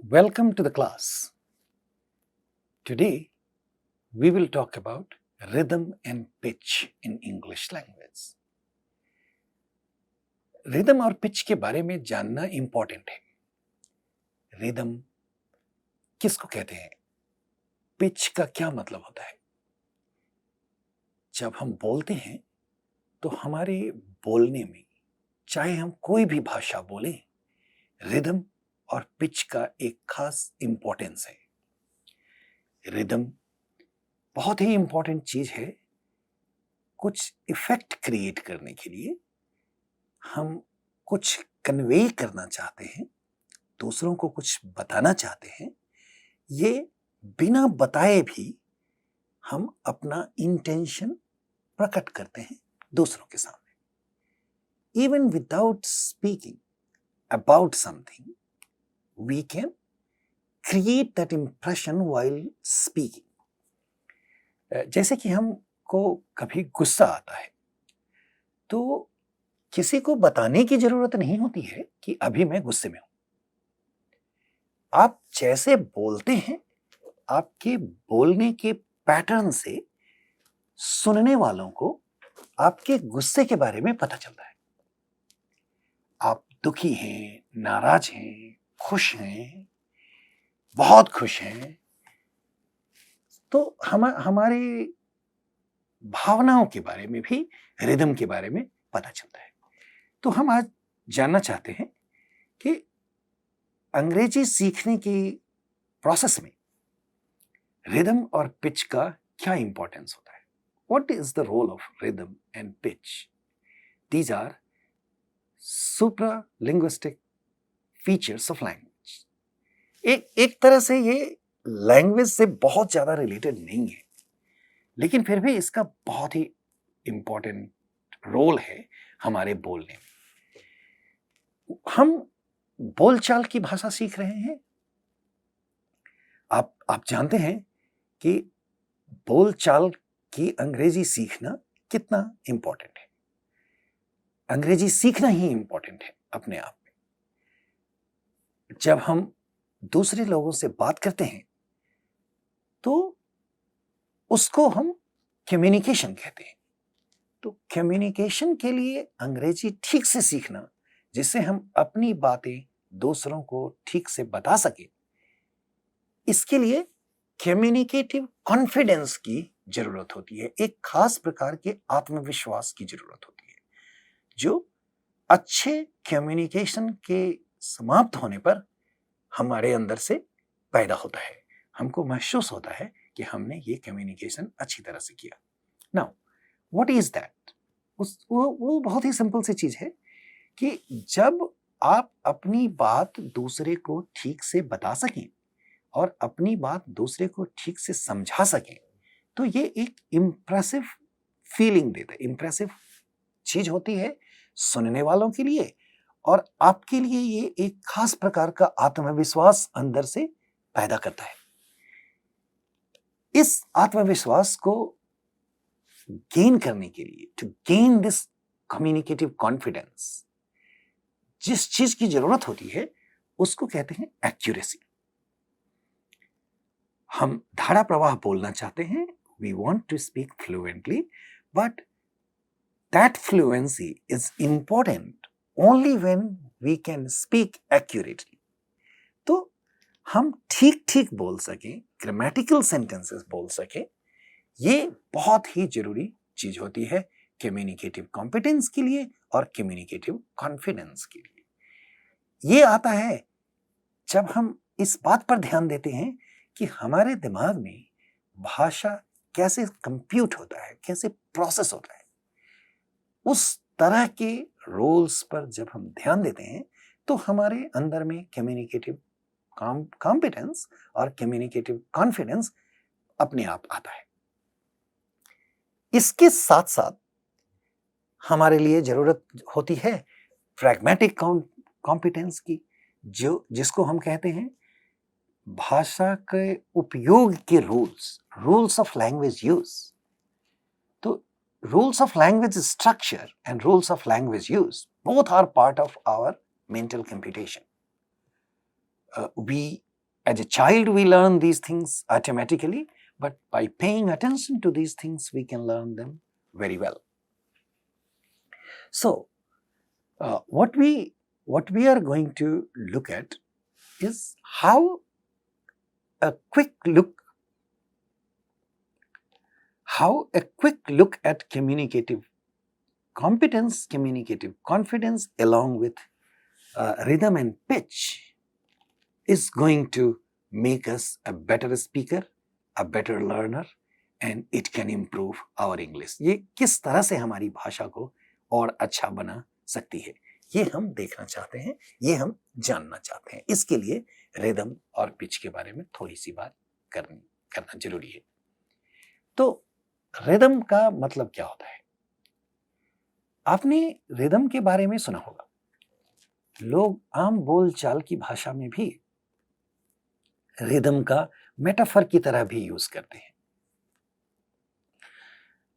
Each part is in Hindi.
Welcome to the class. Today we will talk about rhythm and pitch in English language. Rhythm और पिच के बारे में जानना इंपॉर्टेंट है. रिदम किसको कहते हैं? पिच का क्या मतलब होता है? जब हम बोलते हैं तो हमारे बोलने में, चाहे हम कोई भी भाषा बोलें, रिदम और पिच का एक खास इंपॉर्टेंस है. रिदम बहुत ही इंपॉर्टेंट चीज है. कुछ इफेक्ट क्रिएट करने के लिए हम कुछ कन्वे करना चाहते हैं, दूसरों को कुछ बताना चाहते हैं, ये बिना बताए भी हम अपना इंटेंशन प्रकट करते हैं दूसरों के सामने. Even without speaking about something, we can create that impression while speaking. जैसे कि हमको कभी गुस्सा आता है तो किसी को बताने की जरूरत नहीं होती है कि अभी मैं गुस्से में हूं. आप जैसे बोलते हैं, आपके बोलने के पैटर्न से सुनने वालों को आपके गुस्से के बारे में पता चलता है. आप दुखी हैं, नाराज हैं, खुश हैं, बहुत खुश हैं, तो हमारी भावनाओं के बारे में भी, रिदम के बारे में पता चलता है. तो हम आज जानना चाहते हैं कि अंग्रेजी सीखने की प्रोसेस में रिदम और पिच का क्या इंपॉर्टेंस होता है. What is the role of rhythm and pitch? These are supra linguistic features of language. एक तरह से ये लैंग्वेज से बहुत ज्यादा रिलेटेड नहीं है, लेकिन फिर भी इसका बहुत ही इंपॉर्टेंट रोल है हमारे बोलने में. हम बोलचाल की भाषा सीख रहे हैं. आप जानते हैं कि बोलचाल की अंग्रेजी सीखना कितना इंपॉर्टेंट है. अंग्रेजी सीखना ही इंपॉर्टेंट है अपने आप में. जब हम दूसरे लोगों से बात करते हैं तो उसको हम कम्युनिकेशन कहते हैं. तो कम्युनिकेशन के लिए अंग्रेजी ठीक से सीखना, जिससे हम अपनी बातें दूसरों को ठीक से बता सके, इसके लिए कम्युनिकेटिव कॉन्फिडेंस की जरूरत होती है. एक खास प्रकार के आत्मविश्वास की जरूरत होती है जो अच्छे कम्युनिकेशन के समाप्त होने पर हमारे अंदर से पैदा होता है. हमको महसूस होता है कि हमने ये कम्युनिकेशन अच्छी तरह से किया. Now what is that? वो बहुत ही सिंपल सी चीज है कि जब आप अपनी बात दूसरे को ठीक से बता सकें और अपनी बात दूसरे को ठीक से समझा सकें, तो ये एक इम्प्रेसिव फीलिंग देता है. इम्प्रेसिव चीज होती है सुनने वालों के लिए, और आपके लिए ये एक खास प्रकार का आत्मविश्वास अंदर से पैदा करता है. इस आत्मविश्वास को गेन करने के लिए, to gain this communicative confidence, जिस चीज की जरूरत होती है उसको कहते हैं एक्यूरेसी. हम धारा प्रवाह बोलना चाहते हैं. We want to speak fluently, but that fluency is important only when we can speak accurately. तो हम ठीक ठीक बोल सकें, ग्रामेटिकल सेंटेंसेस बोल सकें, ये बहुत ही जरूरी चीज होती है कम्युनिकेटिव कॉम्पिटेंस के लिए और कम्युनिकेटिव कॉन्फिडेंस के लिए. ये आता है जब हम इस बात पर ध्यान देते हैं कि हमारे दिमाग में भाषा कैसे कंप्यूट होता है, कैसे प्रोसेस होता है. उस तरह के रोल्स पर जब हम ध्यान देते हैं तो हमारे अंदर में कम्युनिकेटिव कॉम्पिटेंस और कम्युनिकेटिव कॉन्फिडेंस अपने आप आता है. इसके साथ साथ हमारे लिए जरूरत होती है प्रैग्मेटिक कॉम्पिटेंस की, जिसको हम कहते हैं भाषा के उपयोग के रूल्स ऑफ लैंग्वेज यूज. तो rules of language structure and rules of language use both are part of our mental computation. We As a child, we learn these things automatically, but by paying attention to these things, we can learn them very well. So, what we are going to look at is how a quick look at communicative competence, communicative confidence, along with rhythm and pitch, is going to make us a better speaker, a better learner, and it can improve our English. ये किस तरह से हमारी भाषा को और अच्छा बना सकती है, ये हम देखना चाहते हैं, ये हम जानना चाहते हैं. इसके लिए रिदम और पिच के बारे में थोड़ी सी बात करना जरूरी है. तो रिदम का मतलब क्या होता है? आपने रिदम के बारे में सुना होगा. लोग आम बोलचाल की भाषा में भी रिदम का मेटाफर की तरह भी यूज करते हैं.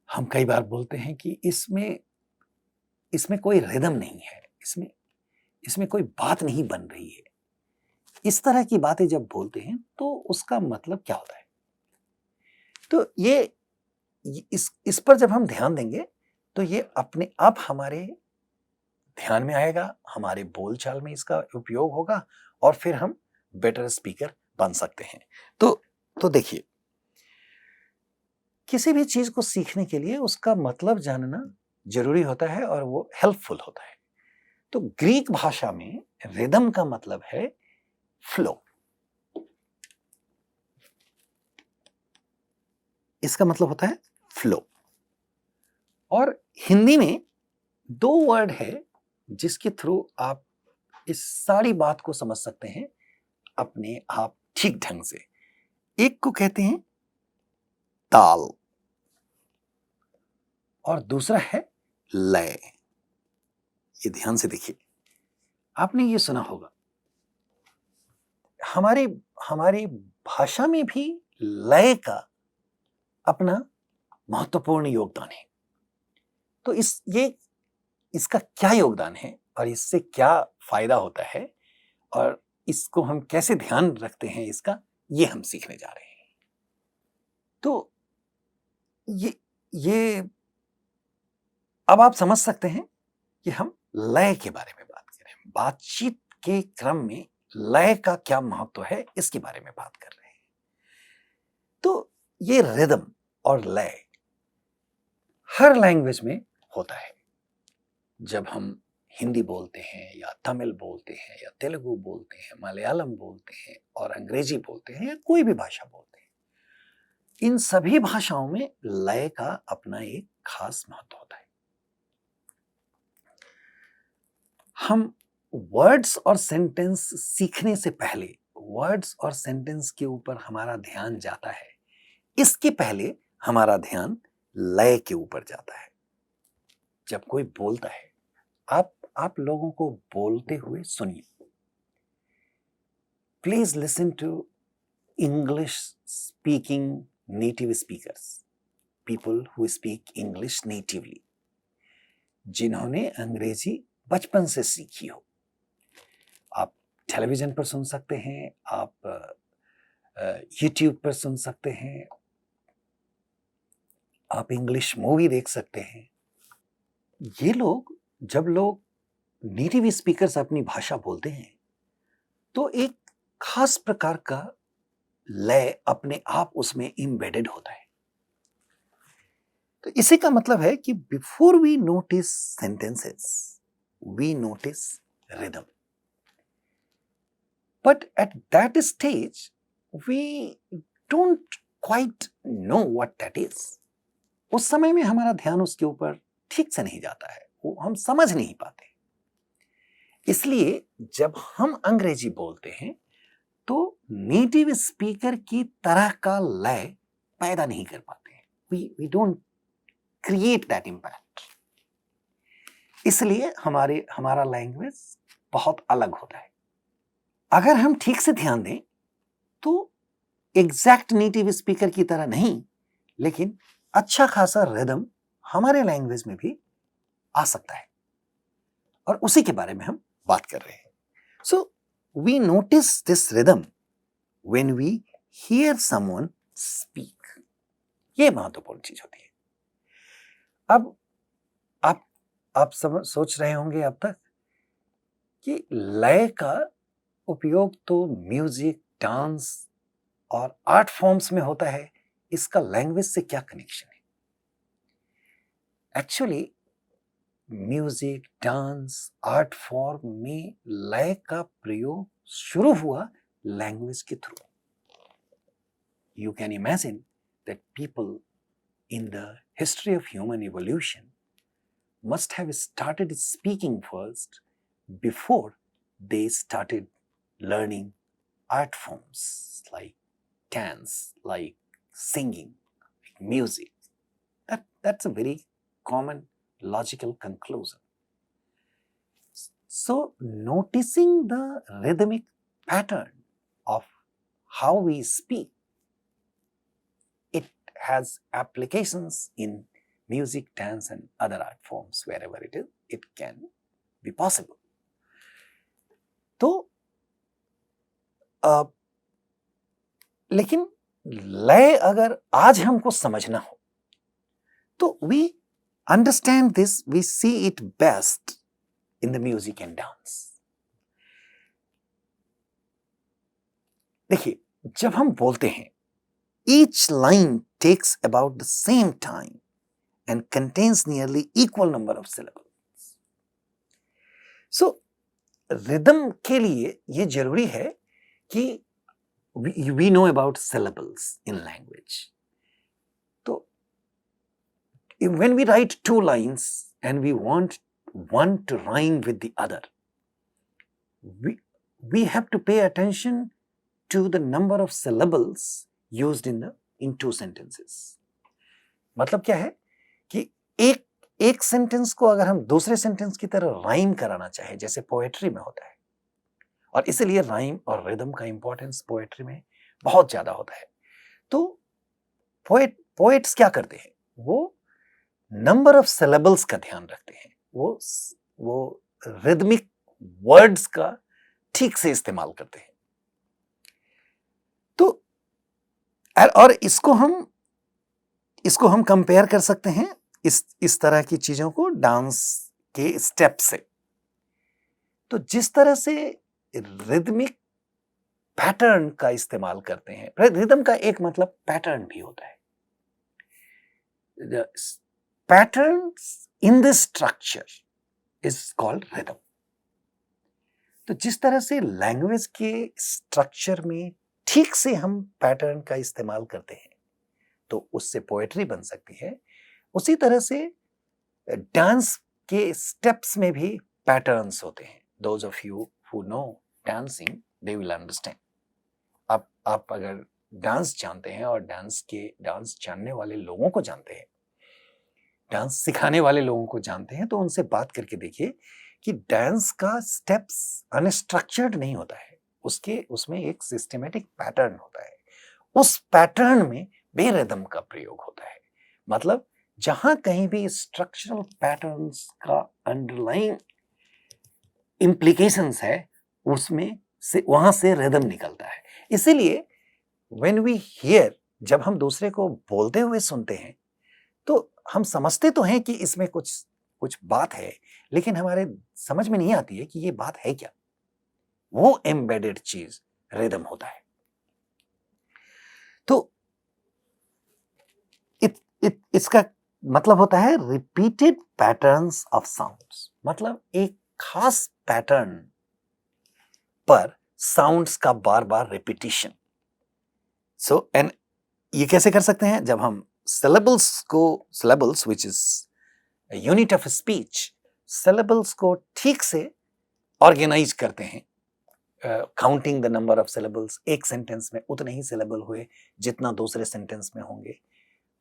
हम कई बार बोलते हैं कि इसमें कोई रिदम नहीं है, इसमें कोई बात नहीं बन रही है. इस तरह की बातें जब बोलते हैं तो उसका मतलब क्या होता है? तो इस पर जब हम ध्यान देंगे तो ये अपने आप हमारे ध्यान में आएगा, हमारे बोलचाल में इसका उपयोग होगा और फिर हम बेटर स्पीकर बन सकते हैं. तो देखिए, किसी भी चीज को सीखने के लिए उसका मतलब जानना जरूरी होता है और वो हेल्पफुल होता है. तो ग्रीक भाषा में रिदम का मतलब है फ्लो. इसका मतलब होता है फ्लो. और हिंदी में दो वर्ड है जिसके थ्रू आप इस सारी बात को समझ सकते हैं अपने आप ठीक ढंग से. एक को कहते हैं ताल और दूसरा है लय. ये ध्यान से देखिए, आपने ये सुना होगा, हमारी भाषा में भी लय का अपना महत्वपूर्ण योगदान है. तो इसका क्या योगदान है और इससे क्या फायदा होता है और इसको हम कैसे ध्यान रखते हैं इसका, ये हम सीखने जा रहे हैं. तो ये अब आप समझ सकते हैं कि हम लय के बारे में बात कर रहे हैं. बातचीत के क्रम में लय का क्या महत्व है इसके बारे में बात कर रहे हैं. तो ये रिदम और लय हर लैंग्वेज में होता है. जब हम हिंदी बोलते हैं या तमिल बोलते हैं या तेलुगु बोलते हैं, मलयालम बोलते हैं और अंग्रेजी बोलते हैं या कोई भी भाषा बोलते हैं, इन सभी भाषाओं में लय का अपना एक खास महत्व होता है. हम वर्ड्स और सेंटेंस सीखने से पहले वर्ड्स और सेंटेंस के ऊपर हमारा ध्यान जाता है. इसके पहले हमारा ध्यान लय के ऊपर जाता है. जब कोई बोलता है, आप लोगों को बोलते हुए सुनिए. Please listen to English speaking native speakers, people who speak English natively, जिन्होंने अंग्रेजी बचपन से सीखी हो. आप टेलीविजन पर सुन सकते हैं, आप यूट्यूब पर सुन सकते हैं, आप इंग्लिश मूवी देख सकते हैं. ये लोग, जब लोग नेटिव स्पीकर्स अपनी भाषा बोलते हैं तो एक खास प्रकार का लय अपने आप उसमें एम्बेडेड होता है. तो इसी का मतलब है कि before we notice sentences we notice rhythm, but at that stage we don't quite know what that is. उस समय में हमारा ध्यान उसके ऊपर ठीक से नहीं जाता है, वो हम समझ नहीं पाते. इसलिए जब हम अंग्रेजी बोलते हैं तो नेटिव स्पीकर की तरह का लय पैदा नहीं कर पाते हैं. We don't create that impact. इसलिए हमारा लैंग्वेज बहुत अलग होता है. अगर हम ठीक से ध्यान दें तो एग्जैक्ट नेटिव स्पीकर की तरह नहीं, लेकिन अच्छा खासा रिदम हमारे लैंग्वेज में भी आ सकता है और उसी के बारे में हम बात कर रहे हैं. So we notice this rhythm when we hear someone speak. ये महत्वपूर्ण चीज होती है। अब आप सोच रहे होंगे अब तक कि लय का उपयोग तो म्यूजिक, डांस और आर्ट फॉर्म्स में होता है, इसका लैंग्वेज से क्या कनेक्शन है? Actually music, dance, art form में लय का प्रयोग शुरू हुआ लैंग्वेज के through. You can imagine that people in the history of human evolution must have started speaking first before they started learning art forms like dance, like singing, like music. That's a very common logical conclusion. So noticing the rhythmic pattern of how we speak, it has applications in music, dance and other art forms. Wherever it is, it can be possible. तो लेकिन लय अगर आज हमको समझना हो तो we understand this, we see it best in the music and dance. देखिए, जब हम बोलते हैं, each line takes about the same time and contains nearly equal number of syllables. So rhythm के लिए ये जरूरी है कि we know about syllables in language. तो when we write two lines and we want one to rhyme with the other, we have to pay attention to the number of syllables used in two sentences. मतलब क्या है कि एक सेंटेंस को अगर हम दूसरे सेंटेंस की तरह राइम कराना चाहे, जैसे पोएट्री में होता है, और इसीलिए राइम और रिदम का इंपॉर्टेंस पोएट्री में बहुत ज्यादा होता है। तो पोएट्स क्या करते हैं, वो नंबर ऑफ सिलेबल्स का ध्यान रखते हैं, वो रिदमिक वर्ड्स का ठीक से इस्तेमाल करते हैं। तो और इसको हम कंपेयर कर सकते हैं इस तरह की चीजों को डांस के स्टेप से। तो जिस तरह से रिदमिक पैटर्न का इस्तेमाल करते हैं, रिदम का एक मतलब पैटर्न भी होता है। Patterns in the structure is called rhythm. तो जिस तरह से लैंग्वेज के स्ट्रक्चर में ठीक से हम पैटर्न का इस्तेमाल करते हैं तो उससे पोएट्री बन सकती है, उसी तरह से डांस के स्टेप्स में भी पैटर्न्स होते हैं। Those of you who know dancing, they will understand. आप अगर डांस जानते हैं और डांस जानने वाले लोगों को जानते हैं, डांस सिखाने वाले लोगों को जानते हैं, तो उनसे बात करके देखिए कि डांस का स्टेप्स अनस्ट्रक्चर्ड नहीं होता है, उसमें एक सिस्टमेटिक पैटर्न होता है। उस पैटर्न में बेरिदम का प्रयोग होता है। मतलब जहां कहीं भी स्ट्रक्चरल पैटर्न्स का अंडरलाइन इंप्लीकेशंस है, उसमें से वहां से रिदम निकलता है। इसीलिए व्हेन वी हियर, जब हम दूसरे को बोलते हुए सुनते हैं तो हम समझते तो हैं कि इसमें कुछ बात है, लेकिन हमारे समझ में नहीं आती है कि ये बात है क्या। वो एम्बेडेड चीज रिदम होता है। तो इसका मतलब होता है रिपीटेड पैटर्न्स ऑफ साउंड्स। मतलब एक खास पैटर्न पर साउंड्स का बार बार रिपीटिशन। सो एंड ये कैसे कर सकते हैं, जब हम syllables which is unit of speech, syllables को ठीक से ऑर्गेनाइज करते हैं, counting the number of syllables. एक सेंटेंस में उतने ही सिलेबल हुए जितना दूसरे सेंटेंस में होंगे,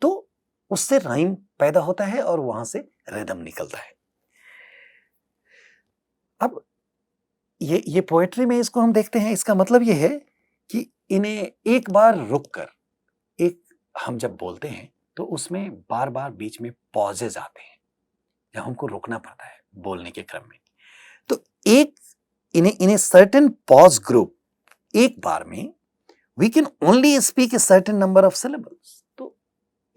तो उससे राइम पैदा होता है और वहां से रिदम निकलता है। अब ये पोएट्री में इसको हम देखते हैं। इसका मतलब ये है कि इन्हें एक बार रुककर, हम जब बोलते हैं तो उसमें बार बार बीच में पॉजेज आते हैं, जब हमको रुकना पड़ता है बोलने के क्रम में। तो इन्हें सर्टेन पॉज ग्रुप एक बार में we can only speak a certain number of syllables. तो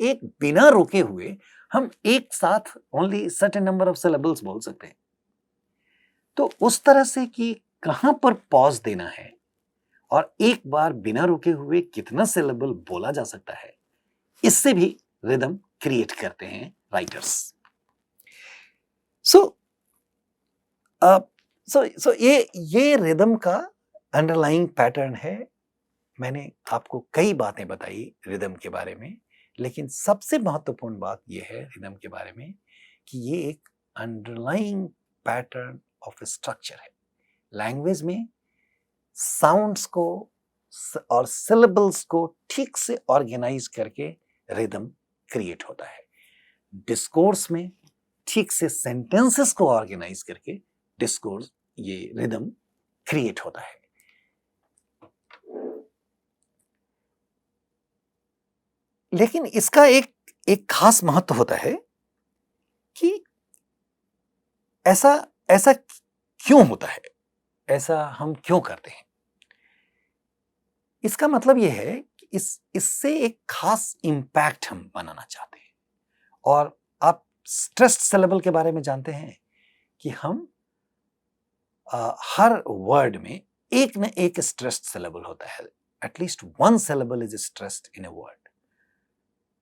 एक बिना रोके हुए हम एक साथ only certain number of syllables बोल सकते हैं। तो उस तरह से कि कहां पर पॉज देना है और एक बार बिना रुके हुए कितना सिलेबल बोला जा सकता है, इससे भी रिदम क्रिएट करते हैं राइटर्स। सो ये रिदम का अंडरलाइंग पैटर्न है। मैंने आपको कई बातें बताई रिदम के बारे में, लेकिन सबसे महत्वपूर्ण बात यह है रिदम के बारे में कि ये एक अंडरलाइंग पैटर्न ऑफ स्ट्रक्चर है। लैंग्वेज में साउंड्स को और सिलेबल्स को ठीक से ऑर्गेनाइज करके रिदम क्रिएट होता है। डिस्कोर्स में ठीक से सेंटेंसेस को ऑर्गेनाइज करके डिस्कोर्स, ये रिदम क्रिएट होता है। लेकिन इसका एक खास महत्व होता है कि ऐसा क्यों होता है, ऐसा हम क्यों करते हैं। इसका मतलब यह है कि इससे एक खास इंपैक्ट हम बनाना चाहते हैं। और आप स्ट्रेस्ड सिलेबल के बारे में जानते हैं कि हम हर वर्ड में एक न एक स्ट्रेस्ड सिलेबल होता है। At least one syllable is stressed in a word.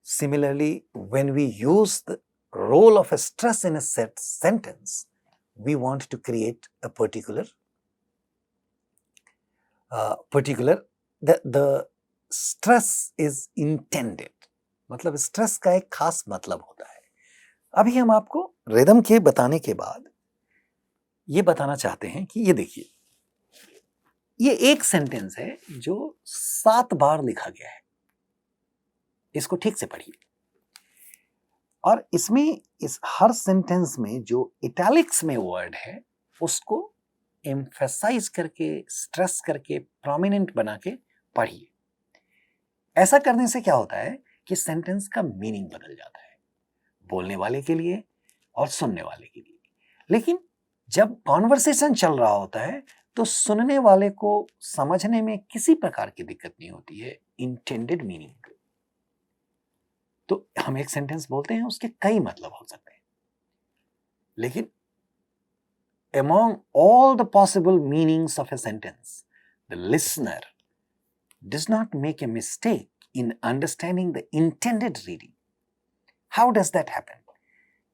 Similarly, when we use the role of a stress in a set sentence, we want to create a particular the stress is intended, मतलब स्ट्रेस का एक खास मतलब होता है। अभी हम आपको रिदम के बताने के बाद ये बताना चाहते हैं कि ये देखिए, ये एक सेंटेंस है जो 7 बार लिखा गया है। इसको ठीक से पढ़िए। और इसमें इस हर सेंटेंस में जो इटैलिक्स में वर्ड है उसको एम्फेसाइज करके, स्ट्रेस करके, प्रोमिनेंट बना के पढ़िए। ऐसा करने से क्या होता है कि सेंटेंस का मीनिंग बदल जाता है, बोलने वाले के लिए और सुनने वाले के लिए। लेकिन जब कॉन्वर्सेशन चल रहा होता है तो सुनने वाले को समझने में किसी प्रकार की दिक्कत नहीं होती है इंटेंडेड मीनिंग। तो हम एक सेंटेंस बोलते हैं, उसके कई मतलब हो सकते हैं, लेकिन among all the possible meanings of a sentence, the listener does not make a mistake in understanding the intended reading. How does that happen?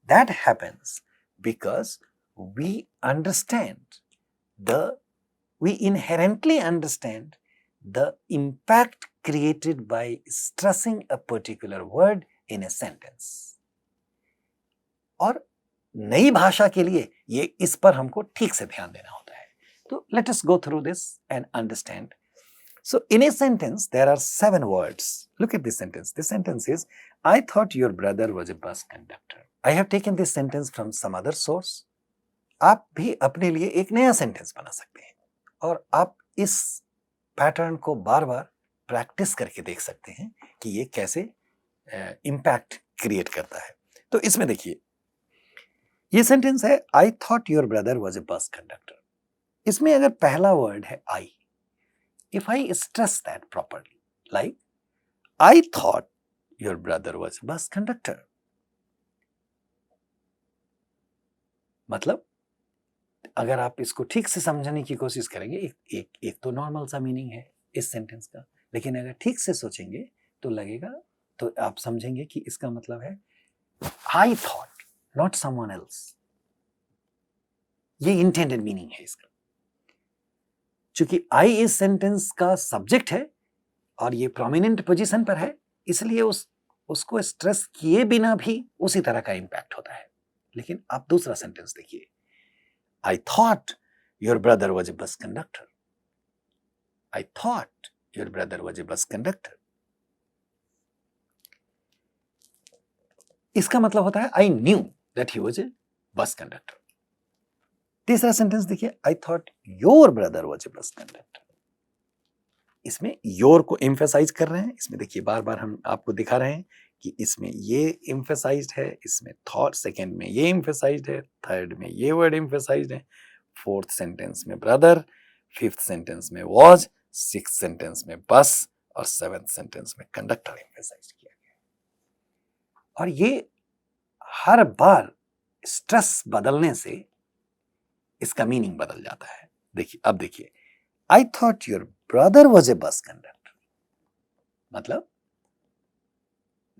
That happens because we inherently understand the impact created by stressing a particular word in a sentence. और नई भाषा के लिए ये इस पर हमको ठीक से ध्यान देना होता है। तो let us go through this and understand. So in a sentence there are 7 words. Look at this sentence. This sentence is, I thought your brother was a bus conductor. I have taken this sentence from some other source. आप भी अपने लिए एक नया सेंटेंस बना सकते हैं और आप इस पैटर्न को बार बार प्रैक्टिस करके देख सकते हैं कि ये कैसे इम्पैक्ट क्रिएट करता है। तो इसमें देखिए, ये सेंटेंस है, I thought your brother was a bus conductor. इसमें अगर पहला वर्ड है I, if I stress that properly, like I thought your brother was a bus conductor, मतलब अगर आप इसको ठीक से समझने की कोशिश करेंगे, एक तो नॉर्मल सा मीनिंग है इस सेंटेंस का, लेकिन अगर ठीक से सोचेंगे तो लगेगा, तो आप समझेंगे कि इसका मतलब है I thought, not someone else. ये इंटेंडेड मीनिंग है इसका। चूंकि आई इस सेंटेंस का सब्जेक्ट है और ये प्रोमिनेंट पोजीशन पर है, इसलिए उसको स्ट्रेस किए बिना भी उसी तरह का इंपैक्ट होता है। लेकिन आप दूसरा सेंटेंस देखिए, I thought your brother was a bus conductor. I thought your brother was a bus conductor. इसका मतलब होता है I knew that he was a bus conductor. तीसरा सेंटेंस देखिए, I thought your brother was a bus conductor. इसमें your को एम्फेसाइज कर रहे हैं। इसमें देखिए बार बार हम आपको दिखा रहे हैं कि इसमें ये एम्फेसाइज्ड है, इसमें थॉट, सेकंड में ये एम्फेसाइज्ड है, थर्ड में ये वर्ड एम्फेसाइज्ड है, फोर्थ सेंटेंस में ब्रदर, फिफ्थ सेंटेंस में वॉज, 6th सेंटेंस में बस और 7th सेंटेंस में कंडक्टर एम्फेसाइज किया गया। और ये हर बार स्ट्रेस बदलने से इसका मीनिंग बदल जाता है। देखिए, अब देखिए, आई thought your brother was a bus conductor, मतलब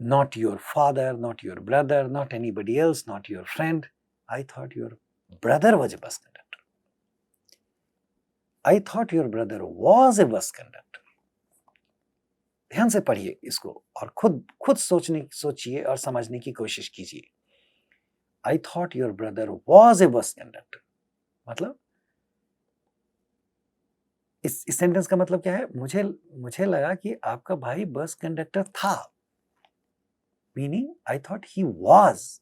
not your father, not your brother, not anybody else, not your friend. I thought your brother was a bus conductor. I thought your brother was a bus conductor. ध्यान से पढ़िए इसको और खुद सोचिए और समझने की कोशिश कीजिए। I thought your brother was a bus conductor. मतलब इस सेंटेंस का मतलब क्या है? मुझे लगा कि आपका भाई बस कंडक्टर था। Meaning, I thought he was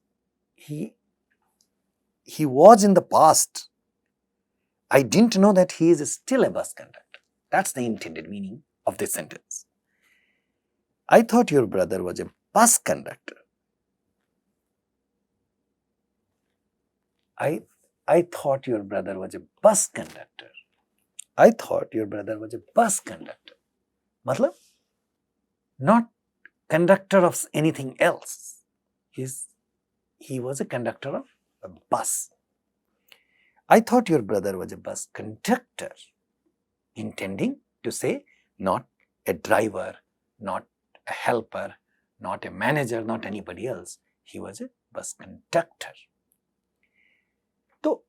in the past. I didn't know that he is still a bus conductor. That's the intended meaning of this sentence. I thought your brother was a bus conductor. I thought your brother was a bus conductor. I thought your brother was a bus conductor. मतलब not conductor of anything else. He was a conductor of a bus. I thought your brother was a bus conductor, intending to say not a driver, not a helper, not a manager, not anybody else. He was a bus conductor. So,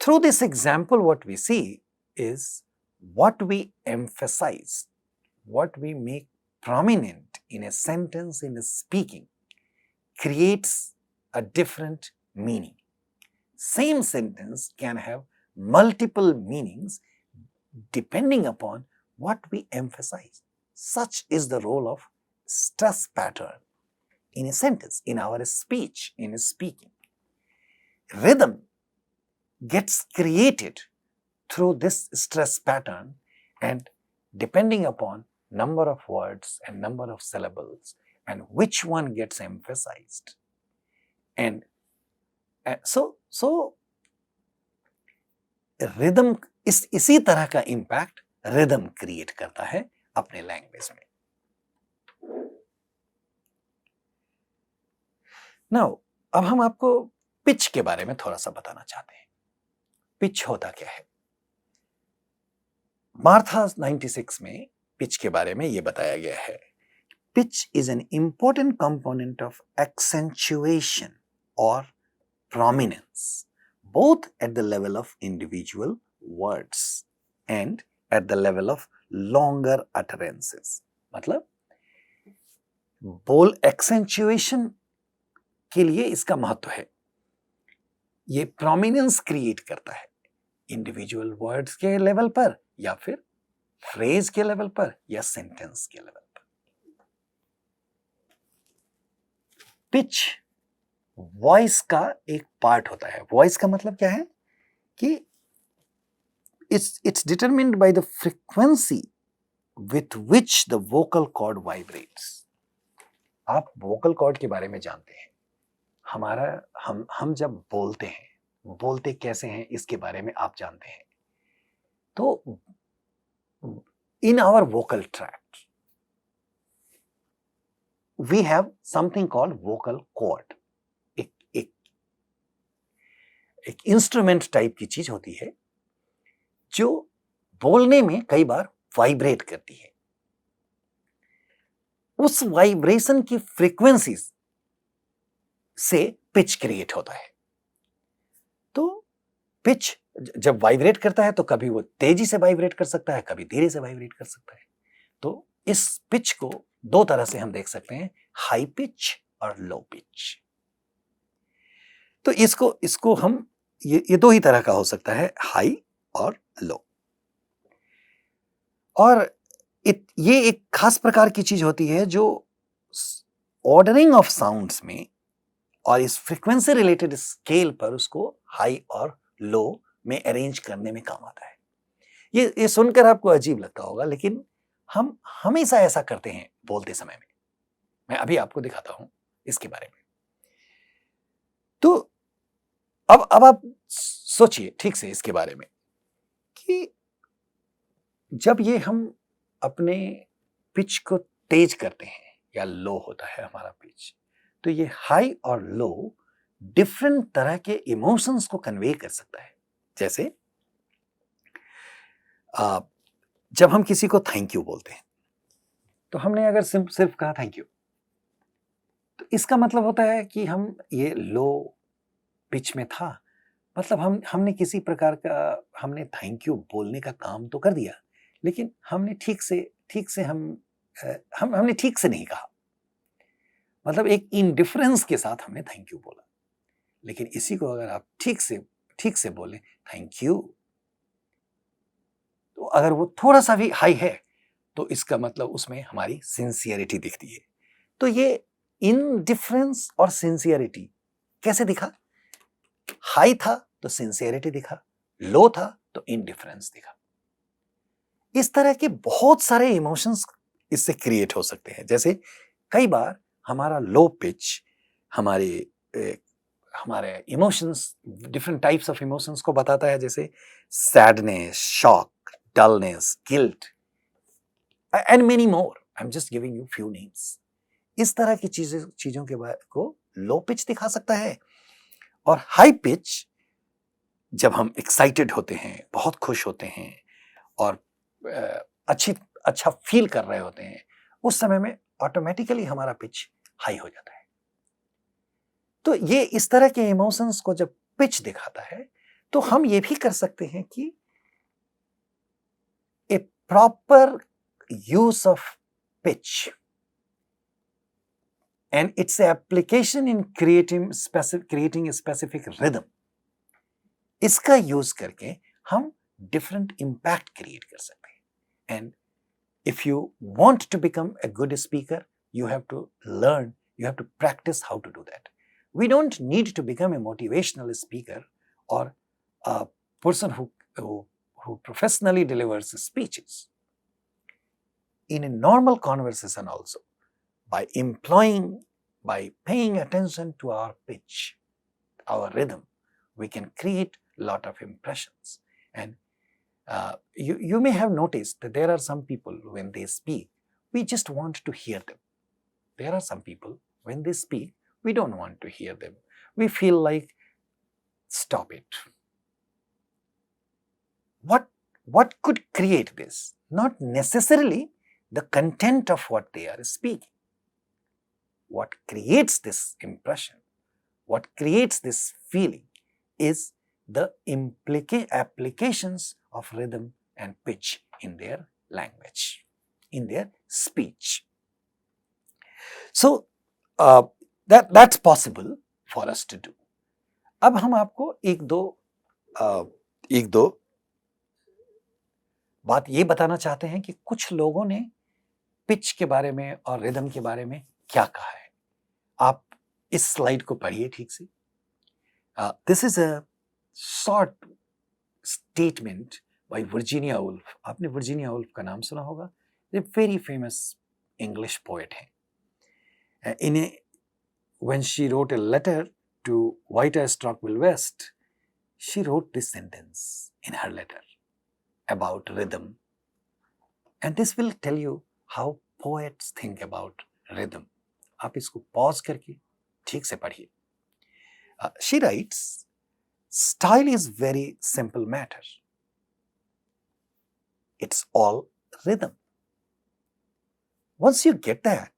through this example, what we see is what we emphasize, what we make prominent in a sentence, in a speaking, creates a different meaning. Same sentence can have multiple meanings depending upon what we emphasize. Such is the role of stress pattern in a sentence, in our speech, in speaking. Rhythm gets created through this stress pattern, and depending upon number of words and number of syllables and which one gets emphasized. And so rhythm इसी तरह का इम्पैक्ट रिदम क्रिएट करता है अपने लैंग्वेज में। नाउ अब हम आपको पिच के बारे में थोड़ा सा बताना चाहते हैं। पिच होता क्या है? मार्था 96 में पिच के बारे में यह बताया गया है। Pitch is an important component of एक्सेंचुएशन और prominence, both at the level of individual words and at the level of longer utterances. मतलब बोल एक्सेंचुएशन के लिए इसका महत्व है। ये प्रोमिनेंस क्रिएट करता है इंडिविजुअल वर्ड्स के लेवल पर या फिर फ्रेज के लेवल पर या सेंटेंस के लेवल पर। पिच वॉइस का एक पार्ट होता है। वॉइस का मतलब क्या है कि it's determined by the frequency with which the vocal cord vibrates. आप वोकल कॉर्ड के बारे में जानते हैं। हम जब बोलते हैं, बोलते कैसे हैं इसके बारे में आप जानते हैं। तो in our vocal tract we have something called vocal cord. एक इंस्ट्रूमेंट टाइप की चीज होती है जो बोलने में कई बार वाइब्रेट करती है। उस वाइब्रेशन की फ्रीक्वेंसी से पिच क्रिएट होता है। तो पिच जब वाइब्रेट करता है तो कभी वो तेजी से वाइब्रेट कर सकता है, कभी धीरे से वाइब्रेट कर सकता है। तो इस पिच को दो तरह से हम देख सकते हैं, हाई पिच और लो पिच। तो इसको हम ये दो ही तरह का हो सकता है, हाई और लो। और ये एक खास प्रकार की चीज होती है जो ऑर्डरिंग ऑफ साउंड्स में और इस फ्रीक्वेंसी रिलेटेड स्केल पर उसको हाई और लो में अरेंज करने में काम आता है। ये सुनकर आपको अजीब लगता होगा, लेकिन हम हमेशा ऐसा करते हैं बोलते समय में। मैं अभी आपको दिखाता हूं इसके बारे में। तो अब आप सोचिए ठीक से इसके बारे में कि जब ये हम अपने पिच को तेज करते हैं या लो होता है हमारा पिच, तो ये हाई और लो डिफरेंट तरह के इमोशंस को कन्वे कर सकता है। जैसे जब हम किसी को थैंक यू बोलते हैं, तो हमने अगर सिर्फ कहा थैंक यू, तो इसका मतलब होता है कि हम ये लो पिच में था, मतलब हमने किसी प्रकार का हमने थैंक यू बोलने का काम तो कर दिया, लेकिन हमने ठीक से हमने ठीक से नहीं कहा, मतलब एक इनडिफरेंस के साथ हमने थैंक यू बोला। लेकिन इसी को अगर आप ठीक से बोले थैंक यू, तो अगर वो थोड़ा सा भी हाई है, तो इसका मतलब उसमें हमारी सिंसियरिटी दिखती है। तो ये इनडिफरेंस और सिंसियरिटी कैसे दिखा? हाई था तो सिंसियरिटी दिखा, लो था तो इनडिफरेंस दिखा। इस तरह के बहुत सारे इमोशंस इससे क्रिएट हो सकते हैं। जैसे कई बार हमारा लो पिच हमारे emotions, different types of emotions को बताता है, जैसे sadness, shock, dullness, guilt and many more. I am just giving you few names. इस तरह की चीजों के बारे को लो पिच दिखा सकता है। और हाई पिच जब हम एक्साइटेड होते हैं, बहुत खुश होते हैं और अच्छा फील कर रहे होते हैं, उस समय में ऑटोमेटिकली हमारा पिच हाई हो जाता है। तो ये इस तरह के इमोशंस को जब पिच दिखाता है, तो हम ये भी कर सकते हैं कि a proper use of pitch and its application in creating a specific rhythm, इसका यूज करके हम डिफरेंट इम्पैक्ट क्रिएट कर सकते हैं। And if you want to become a good speaker, you have to learn, you have to practice how to do that. We don't need to become a motivational speaker or a person who professionally delivers speeches. In a normal conversation also, by paying attention to our pitch, our rhythm, we can create a lot of impressions. And you may have noticed that there are some people, when they speak, we just want to hear them. There are some people, when they speak, we don't want to hear them. We feel like, stop it. What could create this? Not necessarily the content of what they are speaking. What creates this impression, what creates this feeling, is the applications of rhythm and pitch in their language, in their speech. So that's possible for us to do. अब हम आपको एक दो बात ये बताना चाहते हैं कि कुछ लोगों ने पिच के बारे में और रिदम के बारे में क्या कहा है। आप इस स्लाइड को पढ़िए ठीक से। This is a short statement by Virginia Woolf. आपने वर्जीनिया वुल्फ का नाम सुना होगा, ये वेरी फेमस इंग्लिश पोएट है। When she wrote a letter to White Stockwell West, she wrote this sentence in her letter about rhythm. And this will tell you how poets think about rhythm. आप इसको पॉज करके ठीक से पढ़िए। She writes, style is very simple matter. It's all rhythm. Once you get that,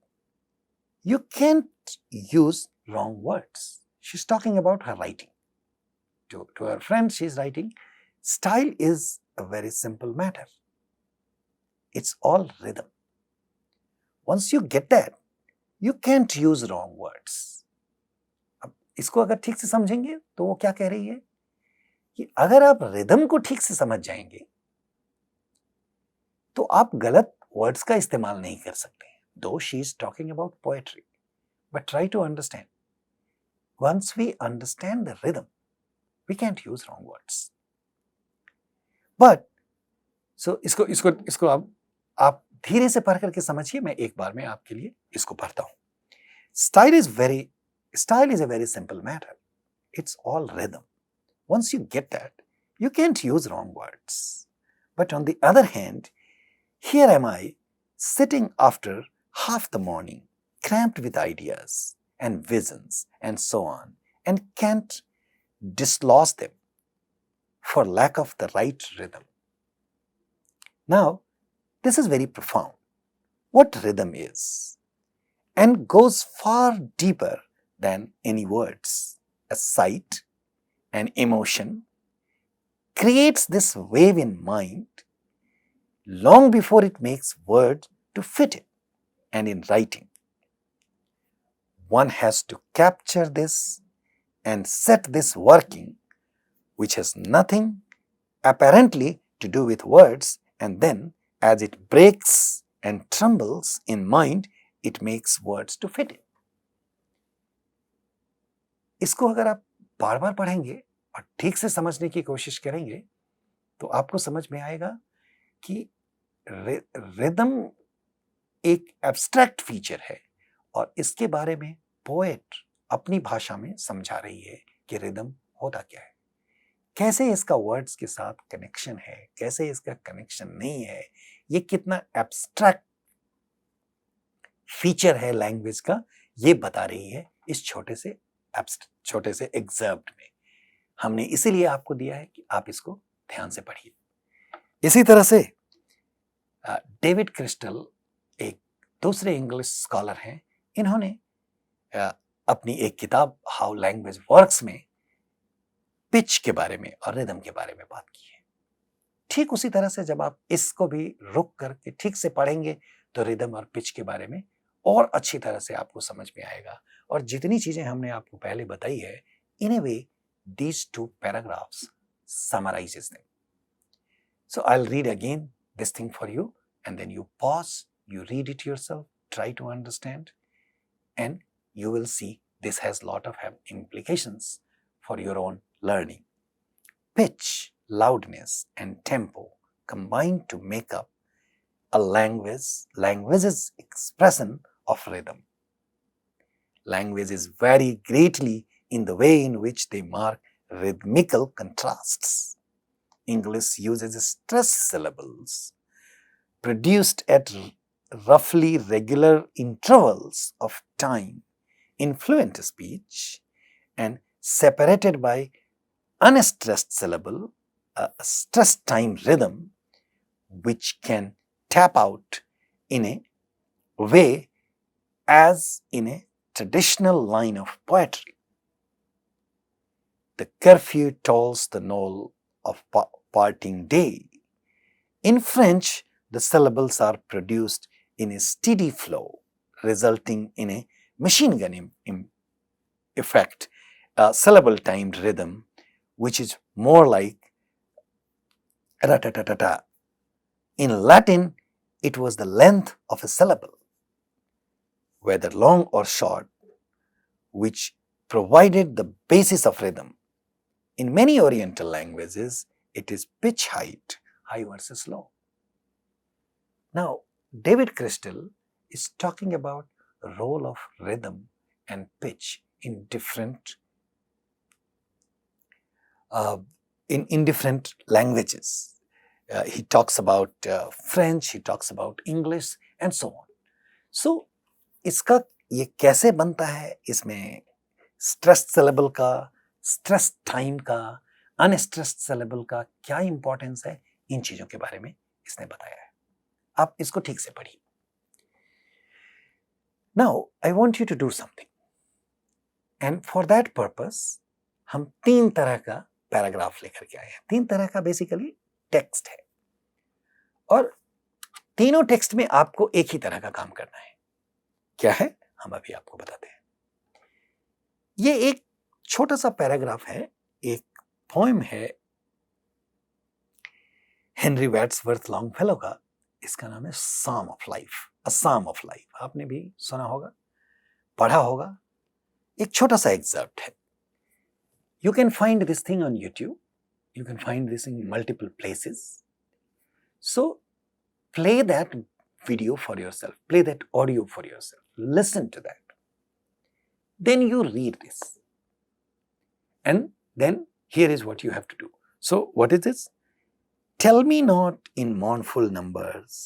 you can't use wrong words. She's talking about her writing. To her friend, she's writing, style is a very simple matter. It's all rhythm. Once you get that, you can't use wrong words. अब इसको अगर ठीक से समझेंगे तो वो क्या कह रही है कि अगर आप रिदम को ठीक से समझ जाएंगे तो आप गलत वर्ड्स का इस्तेमाल नहीं कर सकते। Though she is talking about poetry, but try to understand. Once we understand the rhythm, we can't use wrong words. But so इसको आप धीरे से पढ़ करके समझिए। मैं एक बार में आपके लिए इसको पढ़ता हूं। Style is a very simple matter. It's all rhythm. Once you get that, you can't use wrong words. But on the other hand, Here am I, sitting after half the morning, cramped with ideas and visions and so on, and can't dislodge them for lack of the right rhythm. Now, this is very profound. What rhythm is, and goes far deeper than any words. A sight, an emotion, creates this wave in mind long before it makes words to fit it. And in writing, one has to capture this and set this working, which has nothing apparently to do with words, and then as it breaks and trembles in mind, it makes words to fit it. इसको अगर आप बार बार पढ़ेंगे और ठीक से समझने की कोशिश करेंगे तो आपको समझ में आएगा कि रिदम एक एब्स्ट्रैक्ट फीचर है और इसके बारे में पोएट अपनी भाषा में समझा रही है कि रिदम होता क्या है, कैसे इसका वर्ड्स के साथ कनेक्शन है, कैसे इसका कनेक्शन नहीं है, ये कितना एब्स्ट्रैक्ट फीचर है लैंग्वेज का, ये बता रही है इस छोटे से एग्जर्प्ट में। हमने इसीलिए आपको दिया है कि आप इसको ध्यान से पढ़िए। इसी तरह से डेविड क्रिस्टल एक दूसरे इंग्लिश स्कॉलर हैं, इन्होंने अपनी एक किताब हाउ लैंग्वेज वर्क्स में पिच के बारे में और रिदम के बारे में बात की है। ठीक उसी तरह से जब आप इसको भी रुक करके ठीक से पढ़ेंगे तो रिदम और पिच के बारे में और अच्छी तरह से आपको समझ में आएगा। और जितनी चीजें हमने आपको पहले बताई है, इन ए वे these two paragraphs summarizes them. So I'll read again this thing for you, and then you pause, you read it yourself, try to understand, and you will see this has lot of implications for your own learning. Pitch, loudness, and tempo combine to make up a language's expression of rhythm. Language is vary greatly in the way in which they mark rhythmical contrasts. English uses stressed syllables produced at roughly regular intervals of time in fluent speech and separated by unstressed syllable, a stressed time rhythm which can tap out in a way as in a traditional line of poetry. The curfew tolls the knell of parting day. In French, the syllables are produced in a steady flow, resulting in a machine gun effect, a syllable-timed rhythm, which is more like ra-ta-ta-ta-ta. In Latin, it was the length of a syllable, whether long or short, which provided the basis of rhythm. In many Oriental languages, it is pitch height, high versus low. Now, David Crystal is talking about the role of rhythm and pitch in different different languages. He talks about French, he talks about English, and so on. So, इसका ये कैसे बनता है, इसमें स्ट्रेस्ड सिलेबल का, स्ट्रेस टाइम का, अनस्ट्रेस्ड सिलेबल का क्या इंपॉर्टेंस है, इन चीजों के बारे में इसने बताया है। आप इसको ठीक से पढ़िए। Now I want you to do something, and for that purpose हम 3 तरह का पैराग्राफ लेकर के आए हैं। 3 तरह का बेसिकली टेक्स्ट है, और तीनों टेक्स्ट में आपको एक ही तरह का काम करना है। क्या है, हम अभी आपको बताते हैं। ये एक छोटा सा पैराग्राफ है, एक पोएम है हेनरी वर्ड्सवर्थ लॉन्गफेलो का। इसका नाम है psalm of life, a psalm of life. आपने भी सुना होगा, पढ़ा होगा। एक छोटा सा एग्जर्प्ट है। You can find this thing on YouTube, you can find this in multiple places. So play that video for yourself, play that audio for yourself, listen to that. Then you read this. And then here is what you have to do. So what is this? Tell me not in mournful numbers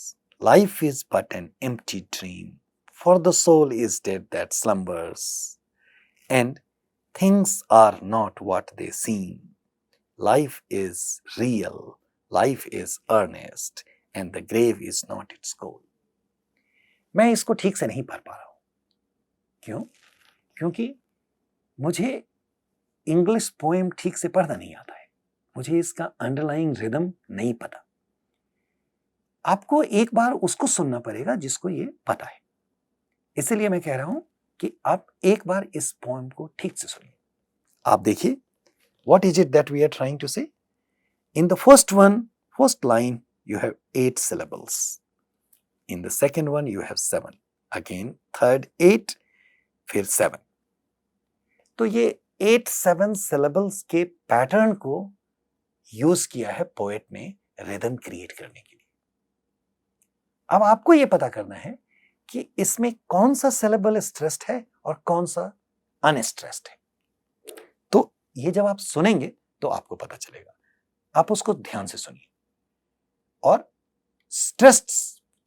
Life is but an empty dream, for the soul is dead that slumbers, and things are not what they seem. Life is real, life is earnest, and the grave is not its goal. मैं इसको ठीक से नहीं पढ़ पा रहा हूं. क्यों? क्योंकि मुझे इंग्लिश पोएम ठीक से पढ़ना नहीं आता है. मुझे इसका अंडरलाइंग रिदम नहीं पता. आपको एक बार उसको सुनना पड़ेगा जिसको ये पता है. इसलिए मैं कह रहा हूं कि आप एक बार इस पोएम को ठीक से सुनिए. आप देखिए, what is it that we are trying to say? In the first line, you have 8 syllables. In the second one, you have 7. Again, third 8, फिर 7. तो ये 8-7 syllables के पैटर्न को यूज किया है पोएट ने रिदम क्रिएट करने के लिए. अब आपको ये पता करना है कि इसमें कौन सा सिलेबल स्ट्रेस्ड है और कौन सा अनस्ट्रेस्ड है. तो ये जब आप सुनेंगे तो आपको पता चलेगा. आप उसको ध्यान से सुनिए और स्ट्रेस्ड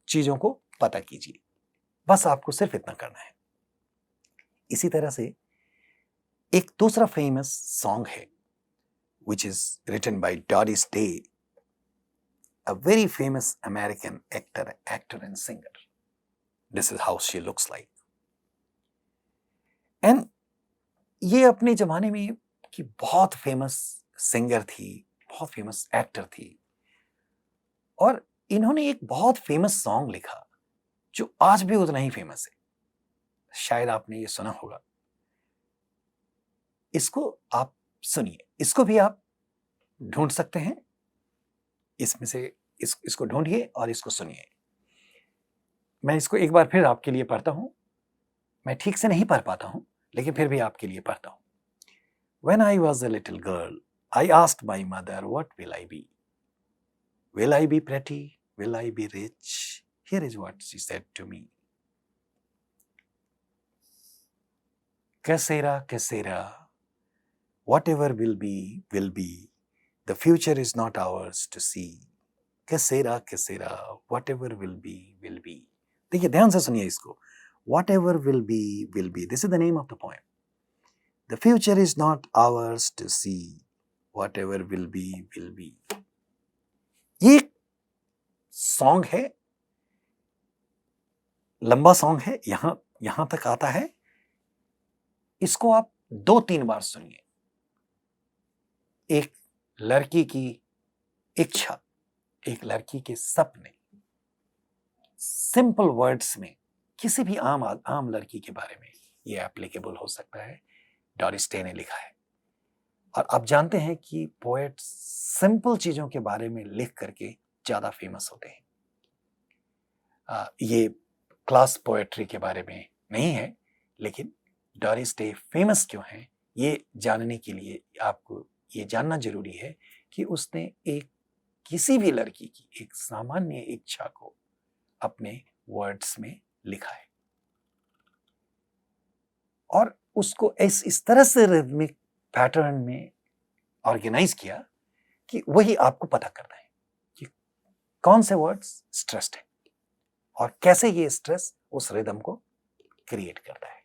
चीजों को पता कीजिए. बस आपको सिर्फ इतना करना है. इसी तरह से एक दूसरा फेमस सॉन्ग है which is written by Doris Day, a very famous American actor and singer. This is how she looks like. And ये अपने जमाने में की बहुत फेमस सिंगर थी, बहुत फेमस एक्टर थी, और इन्होंने एक बहुत फेमस सॉन्ग लिखा जो आज भी उतना ही फेमस है. शायद आपने ये सुना होगा. इसको आप सुनिए. इसको भी आप ढूंढ सकते हैं. इसमें से इसको ढूंढिए और इसको सुनिए. मैं इसको एक बार फिर आपके लिए पढ़ता हूं. मैं ठीक से नहीं पढ़ पाता हूं, लेकिन फिर भी आपके लिए पढ़ता हूं. When I was a little girl, I asked my mother, what will I be? Will I be pretty? Will I be rich? Here is what she said to me. Que sera, que sera. Whatever will be, will be. The future is not ours to see. Que sera, whatever will be, will be. देखिए, ध्यान से सुनिए इसको. Whatever will be, will be. This is the name of the poem. The future is not ours to see. Whatever will be, will be. ये सॉन्ग है, लंबा सॉन्ग है. यहां तक आता है. इसको आप 2-3 बार सुनिए. एक लड़की की इच्छा, एक लड़की के सपने, सिंपल वर्ड्स में किसी भी आम लड़की के बारे में ये एप्लीकेबल हो सकता है. डॉरिस डे ने लिखा है. और आप जानते हैं कि पोएट सिंपल चीजों के बारे में लिख करके ज्यादा फेमस होते हैं. ये क्लास पोएट्री के बारे में नहीं है, लेकिन डॉरिस डे फेमस क्यों है ये जानने के लिए आपको ये जानना जरूरी है कि उसने एक किसी भी लड़की की एक सामान्य इच्छा को अपने वर्ड्स में लिखा है और उसको इस तरह से रिदमिक पैटर्न में ऑर्गेनाइज किया कि वही आपको पता करना है कि कौन से वर्ड्स स्ट्रेस्ड है और कैसे ये स्ट्रेस उस रिदम को क्रिएट करता है.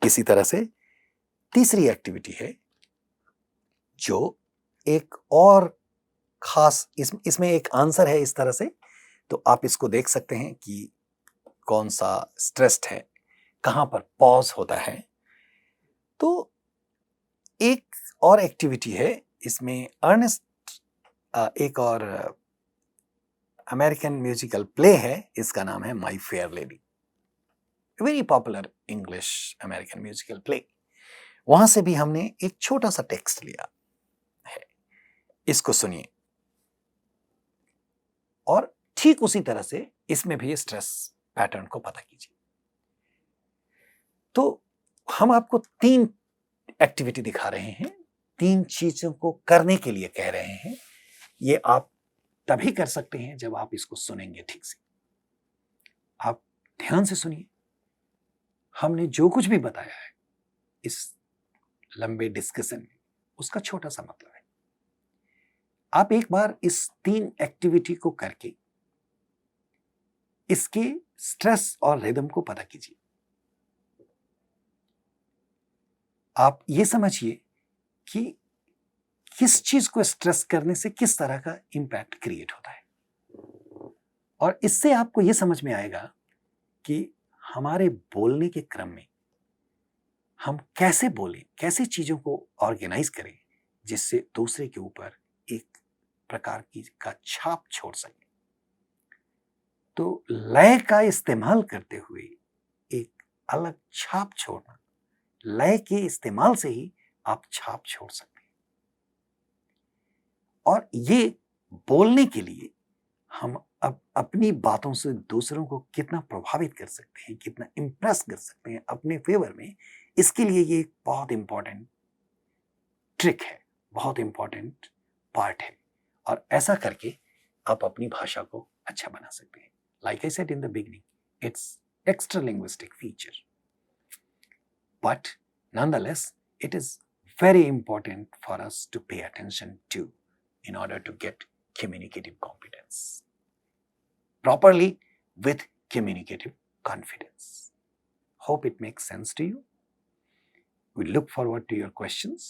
इसी तरह से तीसरी एक्टिविटी है जो एक और खास, इसमें एक आंसर है इस तरह से. तो आप इसको देख सकते हैं कि कौन सा स्ट्रेस्ड है, कहां पर पॉज होता है. तो एक और एक्टिविटी है इसमें. अर्नेस्ट एक और अमेरिकन म्यूजिकल प्ले है. इसका नाम है My Fair Lady. Very popular English American musical play. वहां से भी हमने एक छोटा सा टेक्स्ट लिया है. इसको सुनिए और ठीक उसी तरह से इसमें भी स्ट्रेस पैटर्न को पता कीजिए. तो हम आपको 3 एक्टिविटी दिखा रहे हैं, 3 चीजों को करने के लिए कह रहे हैं. ये आप तभी कर सकते हैं जब आप इसको सुनेंगे ठीक से. आप ध्यान से सुनिए. हमने जो कुछ भी बताया है इस लंबे डिस्कशन में, उसका छोटा सा मतलब है. आप एक बार इस 3 एक्टिविटी को करके इसके स्ट्रेस और रिदम को पता कीजिए। आप ये समझिए कि किस चीज को स्ट्रेस करने से किस तरह का इंपैक्ट क्रिएट होता है, और इससे आपको ये समझ में आएगा कि हमारे बोलने के क्रम में हम कैसे बोलें, कैसे चीजों को ऑर्गेनाइज करें जिससे दूसरे के ऊपर एक प्रकार की का छाप छोड़ सके। तो लय का इस्तेमाल करते हुए एक अलग छाप छोड़ना, लय के इस्तेमाल से ही आप छाप छोड़ सकते हैं। और ये बोलने के लिए हम अब अपनी बातों से दूसरों को कितना प्रभावित कर सकते हैं, कितना इंप्रेस कर सकते हैं अपने फेवर में, इसके लिए ये एक बहुत इंपॉर्टेंट ट्रिक है, बहुत इंपॉर्टेंट पार्ट है। और ऐसा करके आप अपनी भाषा को अच्छा बना सकते हैं। Like I said in the beginning, it's extra linguistic feature. But nonetheless, it is very important for us to pay attention to in order to get communicative competence properly with communicative confidence. Hope it makes sense to you. We look forward to your questions.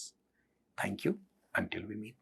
Thank you. Until we meet.